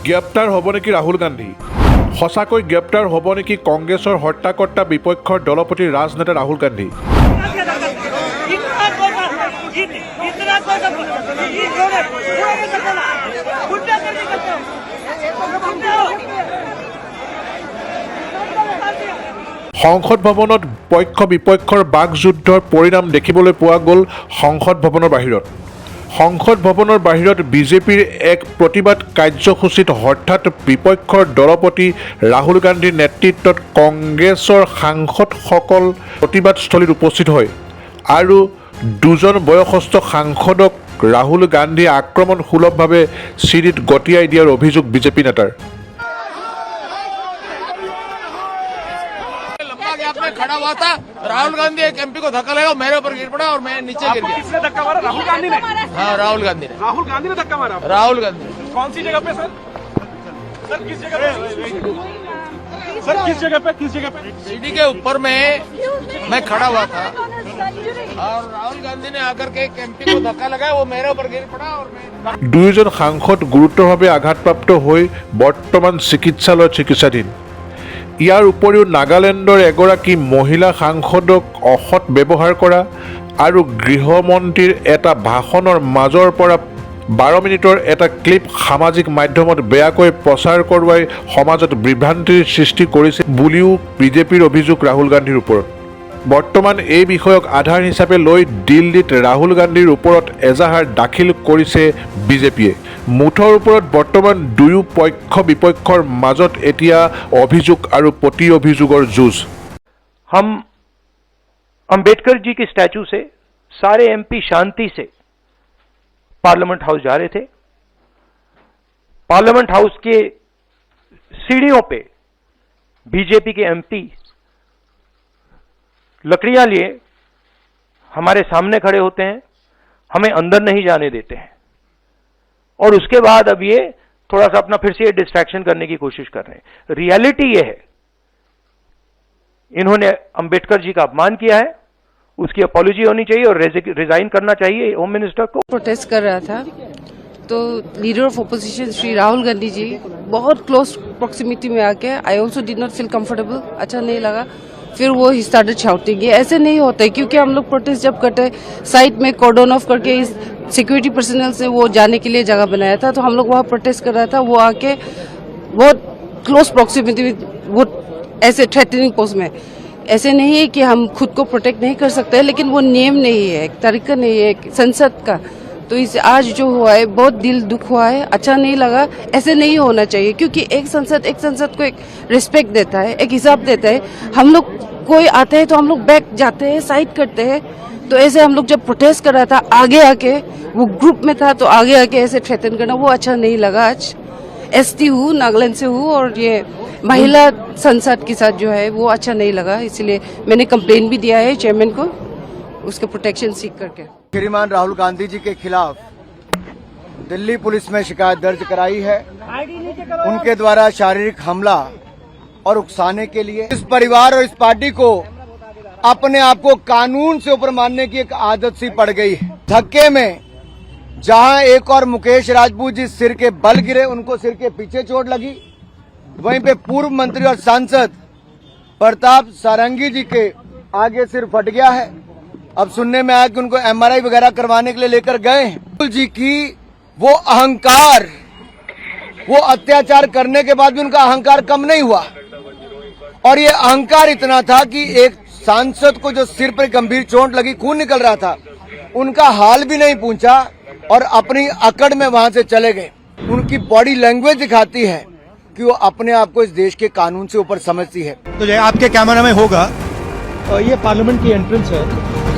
গ্ৰেপ্তাৰ হ'ব নেকি ৰাহুল গান্ধী? সঁচাকৈ গ্ৰেপ্তাৰ হ'ব নেকি কংগ্ৰেছৰ হত্যাকৰ্তা বিপক্ষৰ দলপতি ৰাজনেতা ৰাহুল গান্ধী? সংসদ ভৱনত পক্ষ বিপক্ষৰ বাকযুদ্ধৰ পৰিণাম দেখিবলৈ পোৱা গ'ল সংসদ ভৱনৰ বাহিৰত। সংসদ ভৱনৰ বাহিৰত বিজেপিৰ এক প্ৰতিবাদ কাৰ্যসূচীত হঠাৎ বিপক্ষৰ দলপতি ৰাহুল গান্ধীৰ নেতৃত্বত কংগ্ৰেছৰ সাংসদসকল প্ৰতিবাদস্থলীত উপস্থিত হয় আৰু দুজন বয়সস্থ সাংসদক ৰাহুল গান্ধীয়ে আক্ৰমণসুলভভাৱে চিৰিত গতিয়াই দিয়াৰ অভিযোগ বিজেপি নেতাৰ। खड़ा हुआ था, राहुल गांधी एक एमपी को धक्का लगा, मेरे ऊपर गिर पड़ा और मैं नीचे गिर गया। किसने धक्का मारा? राहुल गांधी ने? हाँ, राहुल गांधी ने। राहुल गांधी ने धक्का मारा? राहुल गांधी। कौन सी जगह पे सर? सर किस जगह पे? सर किस जगह पे? किस जगह पे? सीढ़ी के ऊपर में मैं खड़ा हुआ था और राहुल गांधी ने आकर के एक एमपी को धक्का लगाया, वो मेरे ऊपर गिर पड़ा और मैं। দুয়োজন সাংসদ গুৰুতৰভাৱে আঘাতপ্ৰাপ্ত হৈ বৰ্তমান চিকিৎসালয়ত চিকিৎসাধীন। ইয়াৰ উপৰিও নাগালেণ্ডৰ এগৰাকী মহিলা সাংসদক অসৎ ব্যৱহাৰ কৰা আৰু গৃহমন্ত্ৰীৰ এটা ভাষণৰ মাজৰ পৰা 12 মিনিটৰ এটা ক্লিপ সামাজিক মাধ্যমত বেয়াকৈ প্ৰচাৰ কৰোৱাই সমাজত বিভ্ৰান্তিৰ সৃষ্টি কৰিছে বুলিও বিজেপিৰ অভিযোগ ৰাহুল গান্ধীৰ ওপৰত। বৰ্তমান এই বিষয়ক আধাৰ হিচাপে লৈ দিল্লীত ৰাহুল গান্ধীৰ ওপৰত এজাহাৰ দাখিল কৰিছে বিজেপিয়ে। মুঠৰ ওপৰত বৰ্তমান দুয়ো পক্ষ বিপক্ষৰ মাজত এতিয়া অভিযোগ আৰু প্ৰতি অভিযোগৰ যুঁজ। हम अंबेडकर जी के स्टैचू से सारे एमपी शांति से पार्लियामेंट हाउस जा रहे थे। पार्लियामेंट हाउस के सीढ़ियों पे बीजेपी के एमपी लकड़ियां लिए हमारे सामने खड़े होते हैं, हमें अंदर नहीं जाने देते हैं और उसके बाद अब ये थोड़ा सा अपना फिर से डिस्ट्रैक्शन करने की कोशिश कर रहे हैं। रियलिटी ये है, इन्होंने अंबेडकर जी का अपमान किया है, उसकी अपॉलॉजी होनी चाहिए और रिजाइन करना चाहिए होम मिनिस्टर को। प्रोटेस्ट कर रहा था तो leader of opposition Shri Rahul Gandhi ji बहुत क्लोज प्रॉक्सिमिटी में आके I also did not feel comfortable, अच्छा नहीं लगा। फिर वो ही स्टार्टेड शाउटिंग। ये ऐसे नहीं होता है क्योंकि हम लोग प्रोटेस्ट जब करते साइड में कॉर्डन ऑफ करके इस सिक्योरिटी पर्सनल से वो जाने के लिए जगह बनाया था, तो हम लोग वहाँ प्रोटेस्ट कर रहा था, वो आके बहुत क्लोज प्रॉक्सिमिटी में वो ऐसे थ्रेटनिंग पोस्ट में। ऐसे नहीं है कि हम खुद को प्रोटेक्ट नहीं कर सकते, लेकिन वो नियम नहीं है, एक तरीका नहीं है संसद का। तो इस आज जो हुआ है बहुत दिल दुख हुआ है, अच्छा नहीं लगा। ऐसे नहीं होना चाहिए क्योंकि एक संसद को एक रिस्पेक्ट देता है, एक हिसाब देता है। हम लोग कोई आते हैं तो हम लोग बैक जाते हैं, साइड करते हैं। तो ऐसे हम लोग जब प्रोटेस्ट कर रहा था आगे आके, वो ग्रुप में था तो आगे आके ऐसे थ्रेटन करना वो अच्छा नहीं लगा। आज एसटी हूँ, नागालैंड से हूँ और ये महिला संसद के साथ जो है वो अच्छा नहीं लगा, इसलिए मैंने कंप्लेन भी दिया है चेयरमैन को, उसका प्रोटेक्शन सीख करके। श्रीमान राहुल गांधी जी के खिलाफ दिल्ली पुलिस में शिकायत दर्ज कराई है, उनके द्वारा शारीरिक हमला और उकसाने के लिए। इस परिवार और इस पार्टी को अपने आप को कानून से ऊपर मानने की एक आदत सी पड़ गई है। धक्के में जहां एक और मुकेश राजपूत जी सिर के बल गिरे, उनको सिर के पीछे चोट लगी, वहीं पे पूर्व मंत्री और सांसद प्रताप सारंगी जी के आगे सिर फट गया है। अब सुनने में आया कि उनको एमआरआई वगैरह करवाने के लिए लेकर गए हैं। राहुल जी की वो अहंकार, वो अत्याचार करने के बाद भी उनका अहंकार कम नहीं हुआ और ये अहंकार इतना था कि एक सांसद को जो सिर पर गंभीर चोट लगी, खून निकल रहा था, उनका हाल भी नहीं पूछा और अपनी अकड़ में वहां से चले गए। उनकी बॉडी लैंग्वेज दिखाती है कि वो अपने आप को इस देश के कानून से ऊपर समझती है। तो जो आपके कैमरा में होगा, ये पार्लियामेंट की एंट्रेंस है,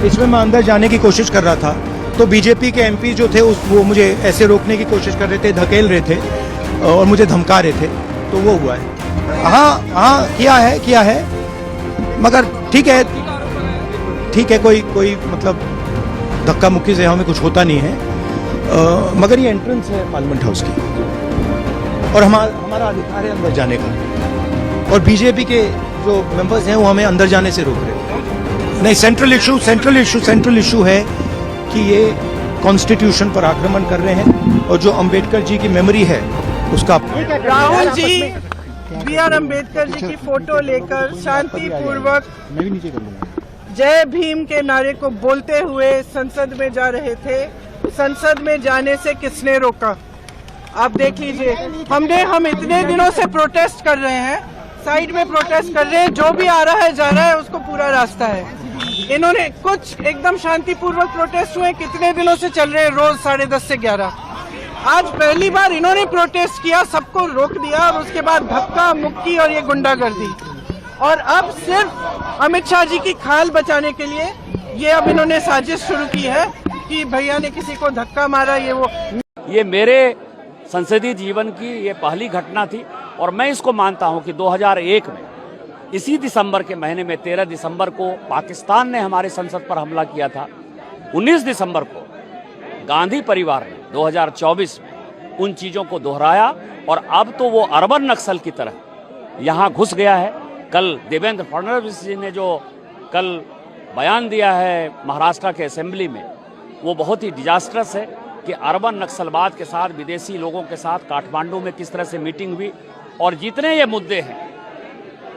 इसमें मैं अंदर जाने की कोशिश कर रहा था तो बीजेपी के एमपी जो थे वो मुझे ऐसे रोकने की कोशिश कर रहे थे, धकेल रहे थे और मुझे धमका रहे थे, तो वो हुआ है। हाँ किया है मगर ठीक है, कोई मतलब धक्का मुक्की से हमें कुछ होता नहीं है, मगर ये एंट्रेंस है पार्लियामेंट हाउस की और हमारा अधिकार है अंदर जाने का और बीजेपी के जो मेंबर्स हैं वो हमें अंदर जाने से रोक रहे हैं। नहीं, सेंट्रल इशू है कि ये कॉन्स्टिट्यूशन पर आक्रमण कर रहे हैं और जो अंबेडकर जी की मेमोरी है उसका राहुल जी बी आर अम्बेडकर जी की फोटो लेकर शांतिपूर्वक जय भीम के नारे को बोलते हुए संसद में जा रहे थे। संसद में जाने से किसने रोका? आप देख लीजिए, हम इतने दिनों से प्रोटेस्ट कर रहे हैं, साइड में प्रोटेस्ट कर रहे हैं, जो भी आ रहा है जा रहा है, उसको पूरा रास्ता है। इन्होंने कुछ एकदम शांतिपूर्वक प्रोटेस्ट हुए, कितने दिनों से चल रहे हैं, रोज 10:30 से 11। आज पहली बार इन्होंने प्रोटेस्ट किया, सबको रोक दिया और उसके बाद धक्का मुक्की और ये गुंडागर्दी, और अब सिर्फ अमित शाह जी की खाल बचाने के लिए ये अब इन्होंने साजिश शुरू की है कि भैया ने किसी को धक्का मारा, ये वो। ये मेरे संसदीय जीवन की ये पहली घटना थी और मैं इसको मानता हूं कि 2001 में इसी दिसंबर के महीने में 13 दिसंबर को पाकिस्तान ने हमारे संसद पर हमला किया था। 19 दिसंबर को गांधी परिवार ने 2024 में उन चीजों को दोहराया और अब तो वो अर्बन नक्सल की तरह यहां घुस गया है। कल देवेंद्र फडणवीस जी ने जो कल बयान दिया है महाराष्ट्र के असेंबली में, वो बहुत ही डिजास्टरस है कि अर्बन नक्सलवाद के साथ, विदेशी लोगों के साथ काठमांडू में किस तरह से मीटिंग हुई। और जितने ये मुद्दे हैं,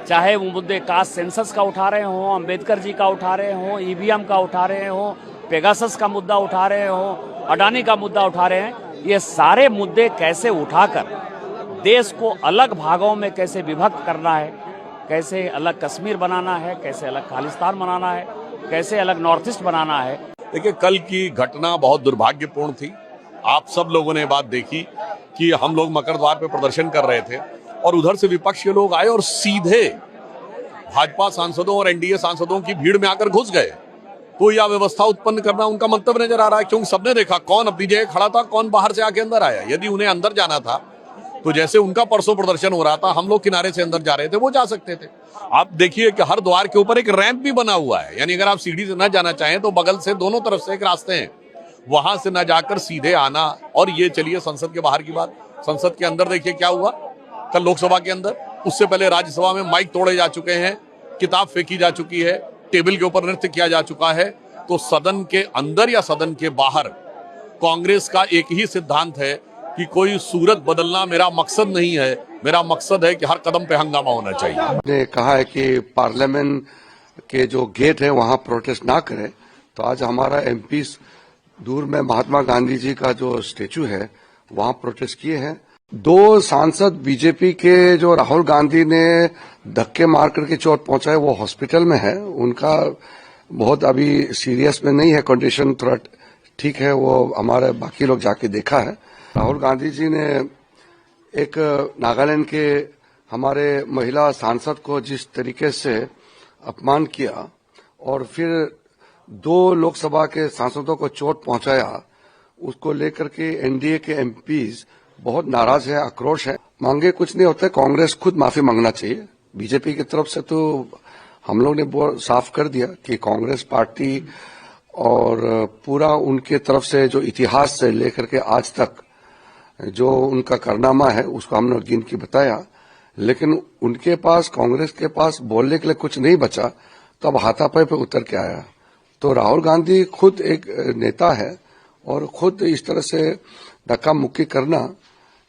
चाहे वो मुद्दे कास्ट सेंसस का उठा रहे हों, अंबेडकर जी का उठा रहे हों, ईवीएम का उठा रहे हों, पेगासस का मुद्दा उठा रहे हों, अडानी का मुद्दा उठा रहे हैं, ये सारे मुद्दे कैसे उठाकर देश को अलग भागों में कैसे विभक्त करना है, कैसे अलग कश्मीर बनाना है, कैसे अलग खालिस्तान बनाना है, कैसे अलग नॉर्थ ईस्ट बनाना है। देखिए, कल की घटना बहुत दुर्भाग्यपूर्ण थी। आप सब लोगों ने बात देखी कि हम लोग मकर द्वार पे प्रदर्शन कर रहे थे और उधर से विपक्ष के लोग आए और सीधे भाजपा सांसदों और एनडीए सांसदों की भीड़ में आकर घुस गए। तो यह व्यवस्था उत्पन्न करना उनका मंतव्य नजर आ रहा है, क्योंकि सबने देखा कौन अपनी जगह खड़ा था, कौन बाहर से आके अंदर आया। यदि उन्हें अंदर जाना था तो जैसे उनका परसों प्रदर्शन हो रहा था, हम लोग किनारे से अंदर जा रहे थे, वो जा सकते थे। आप देखिए कि हर द्वार के ऊपर एक रैंप भी बना हुआ है, यानी अगर आप सीढ़ी से न जाना चाहें तो बगल से दोनों तरफ से एक रास्ते हैं, वहां से न जाकर सीधे आना। और ये चलिए संसद के बाहर की बात, संसद के अंदर देखिए क्या हुआ कल लोकसभा के अंदर। उससे पहले राज्यसभा में माइक तोड़े जा चुके हैं, किताब फेंकी जा चुकी है, टेबल के ऊपर नृत्य किया जा चुका है। तो सदन के अंदर या सदन के बाहर कांग्रेस का एक ही सिद्धांत है कि कोई सूरत बदलना मेरा मकसद नहीं है, मेरा मकसद है कि हर कदम पे हंगामा होना चाहिए। ने कहा है कि पार्लियामेंट के जो गेट है वहां प्रोटेस्ट ना करें, तो आज हमारा एमपी दूर में महात्मा गांधी जी का जो स्टेचू है वहां प्रोटेस्ट किए हैं। 2 सांसद बीजेपी के जो राहुल गांधी ने धक्के मार करके चोट पहुंचाए, वो हॉस्पिटल में है। उनका बहुत अभी सीरियस में नहीं है कंडीशन, थोड़ा ठीक है। वो हमारे बाकी लोग जाके देखा है। राहुल गांधी जी ने एक नागालैंड के हमारे महिला सांसद को जिस तरीके से अपमान किया और फिर 2 लोकसभा के सांसदों को चोट पहुंचाया, उसको लेकर के एनडीए के एमपीज बहुत नाराज है, आक्रोश है। मांगे कुछ नहीं होते, कांग्रेस खुद माफी मांगना चाहिए। बीजेपी की तरफ से तो हम लोग ने बहुत साफ कर दिया कि कांग्रेस पार्टी और पूरा उनके तरफ से जो इतिहास से लेकर के आज तक जो उनका कारनामा है उसको हमने गिन के बताया, लेकिन उनके पास, कांग्रेस के पास बोलने के लिए कुछ नहीं बचा, तो अब हाथापाई पे उतर के आया। तो राहुल गांधी खुद एक नेता है और खुद इस तरह से धक्का मुक्की करना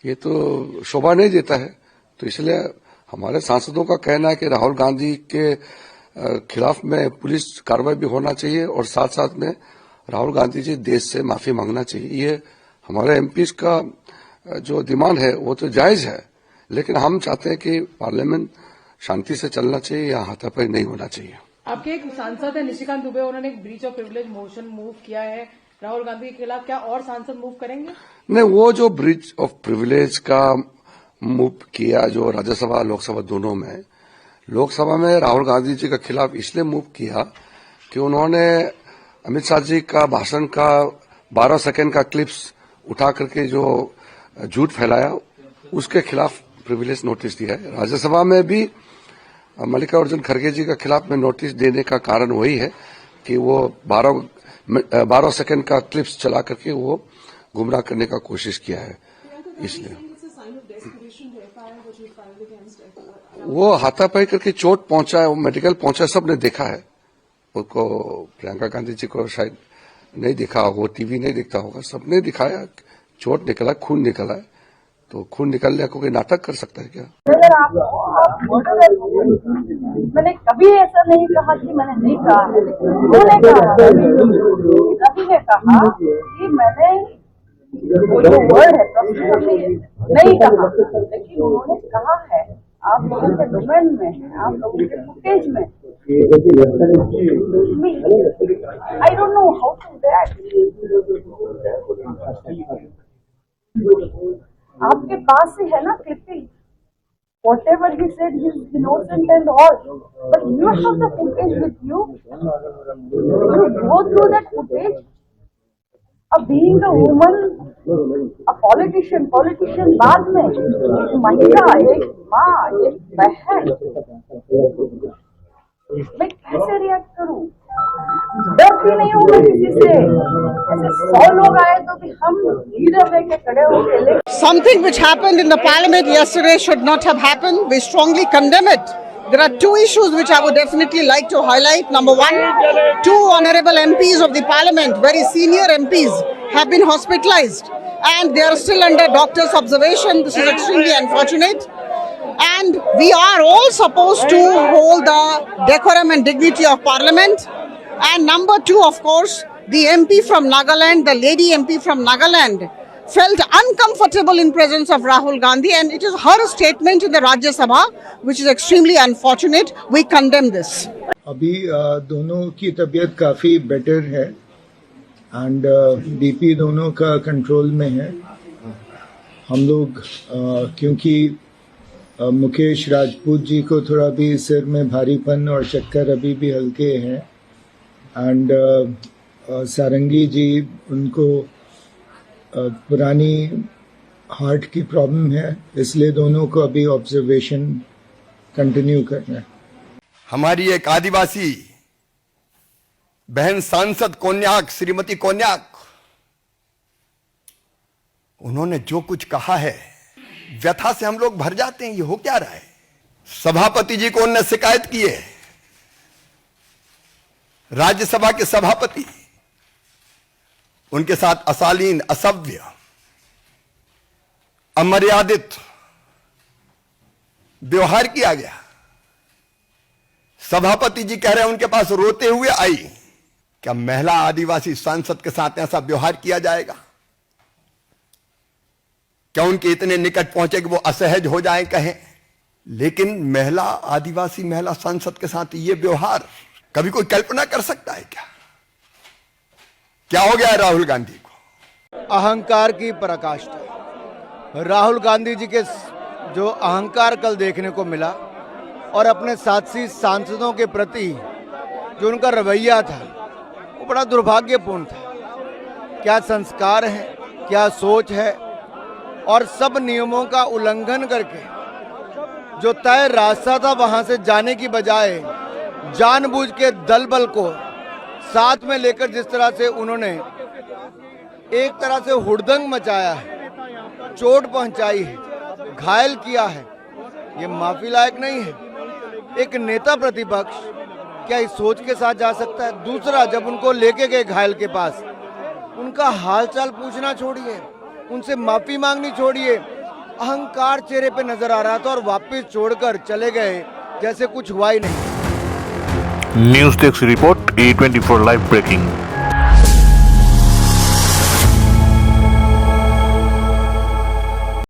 ये तो शोभा नहीं देता है। तो इसलिए हमारे सांसदों का कहना है कि राहुल गांधी के खिलाफ में पुलिस कार्रवाई भी होना चाहिए और साथ साथ में राहुल गांधी जी देश से माफी मांगना चाहिए। ये हमारे एमपीज का जो डिमांड है वो तो जायज है, लेकिन हम चाहते हैं कि पार्लियामेंट शांति से चलना चाहिए, या हाथापाई नहीं होना चाहिए। आपके एक सांसद है निशिकांत दुबे, उन्होंने एक breach of privilege motion move किया है राहुल गांधी के खिलाफ, क्या और सांसद मूव करेंगे? नहीं, वो जो ब्रीच ऑफ प्रिविलेज का मूव किया जो राज्यसभा लोकसभा दोनों में, लोकसभा में राहुल गांधी जी के खिलाफ इसलिए मूव किया कि उन्होंने अमित शाह जी का भाषण का 12 सेकंड का क्लिप्स उठा करके जो झूठ फैलाया, उसके खिलाफ प्रिविलेज नोटिस दिया है। राज्यसभा में भी मल्लिकार्जुन खड़गे जी के खिलाफ में नोटिस देने का कारण वही है कि वो 12 सेकंड का क्लिप्स चला करके वो गुमराह करने का कोशिश किया है। इसलिए वो हाथापाई करके चोट पहुंचा, वो मेडिकल पहुंचा, सबने देखा है। उसको प्रियंका गांधी जी को शायद नहीं देखा, वो टीवी नहीं देखता होगा, सबने दिखाया, चोट निकला, खून निकला है। तो खून निकलने को कोई नाटक कर सकता है क्या? मैंने कभी ऐसा नहीं कहा कि मैंने नहीं कहा है। उन्होंने कहा, रवि ने कहा कि मैंने वो जो वर्ड है नहीं कहा, लेकिन उन्होंने कहा है आप लोगों के डोमेन में है, आप लोगों के फुटेज में। I don't know how to that. आपके पास ही है ना clipping, whatever he said, he is innocent and all, but you have the footage with you. You go through that footage. Being a woman, a politician बाद में एक महिला, एक माँ, एक बहन, मैं कैसे रिएक्ट करूं? डरती नहीं हूँ मैं किसी से। ऐसे 100 लोग आए तो भी हम लीडर लेके खड़े होंगे। Something which happened in the parliament yesterday should not have happened. We strongly condemn it. There are two issues which I would definitely like to highlight. Number one, 2 honorable MPs of the parliament, very senior MPs, have been hospitalized and they are still under doctor's observation. This is extremely unfortunate. And we are all supposed to hold the decorum and dignity of parliament. And number 2, of course, the MP from Nagaland, the lady MP from Nagaland, felt uncomfortable in presence of Rahul Gandhi, and it is her statement in the Rajya Sabha which is extremely unfortunate. We condemn this. अभी दोनों की तबीयत काफ़ी better है and BP दोनों का control में है। हम लोग क्योंकि मुकेश राजपूत जी को थोड़ा भी सिर में भारीपन और चक्कर अभी भी हल्के हैं एंड सारंगी जी उनको पुरानी हार्ट की प्रॉब्लम है, इसलिए दोनों को अभी ऑब्जर्वेशन कंटिन्यू करना है। हमारी एक आदिवासी बहन सांसद कोन्याक, श्रीमती कोन्याक, उन्होंने जो कुछ कहा है व्यथा से हम लोग भर जाते हैं। ये हो क्या रहा है? सभापति जी को उन्होंने शिकायत की है, राज्यसभा के सभापति, उनके साथ अशालीन, असभ्य, अमर्यादित व्यवहार किया गया। सभापति जी कह रहे हैं उनके पास रोते हुए आई। क्या महिला आदिवासी सांसद के साथ ऐसा व्यवहार किया जाएगा? क्या उनके इतने निकट पहुंचे कि वो असहज हो जाएं, कहें? लेकिन महिला आदिवासी महिला सांसद के साथ ये व्यवहार कभी कोई कल्पना कर सकता है क्या? क्या हो गया है राहुल गांधी को? अहंकार की पराकाष्ठा। राहुल गांधी जी के जो अहंकार कल देखने को मिला और अपने साथी सांसदों के प्रति जो उनका रवैया था वो बड़ा दुर्भाग्यपूर्ण था। क्या संस्कार है, क्या सोच है, और सब नियमों का उल्लंघन करके जो तय रास्ता था वहां से जाने की बजाय जानबूझ के दल बल को साथ में लेकर जिस तरह से उन्होंने एक तरह से हुड़दंग मचाया है, चोट पहुंचाई है, घायल किया है, ये माफी लायक नहीं है। एक नेता प्रतिपक्ष क्या इस सोच के साथ जा सकता है? दूसरा, जब उनको लेके गए घायल के पास, उनका हालचाल पूछना छोड़िए, उनसे माफी मांगनी छोड़िए, अहंकार चेहरे पे नजर आ रहा था और वापस छोड़कर चले गए जैसे कुछ हुआ ही नहीं। News desk report A24 live breaking.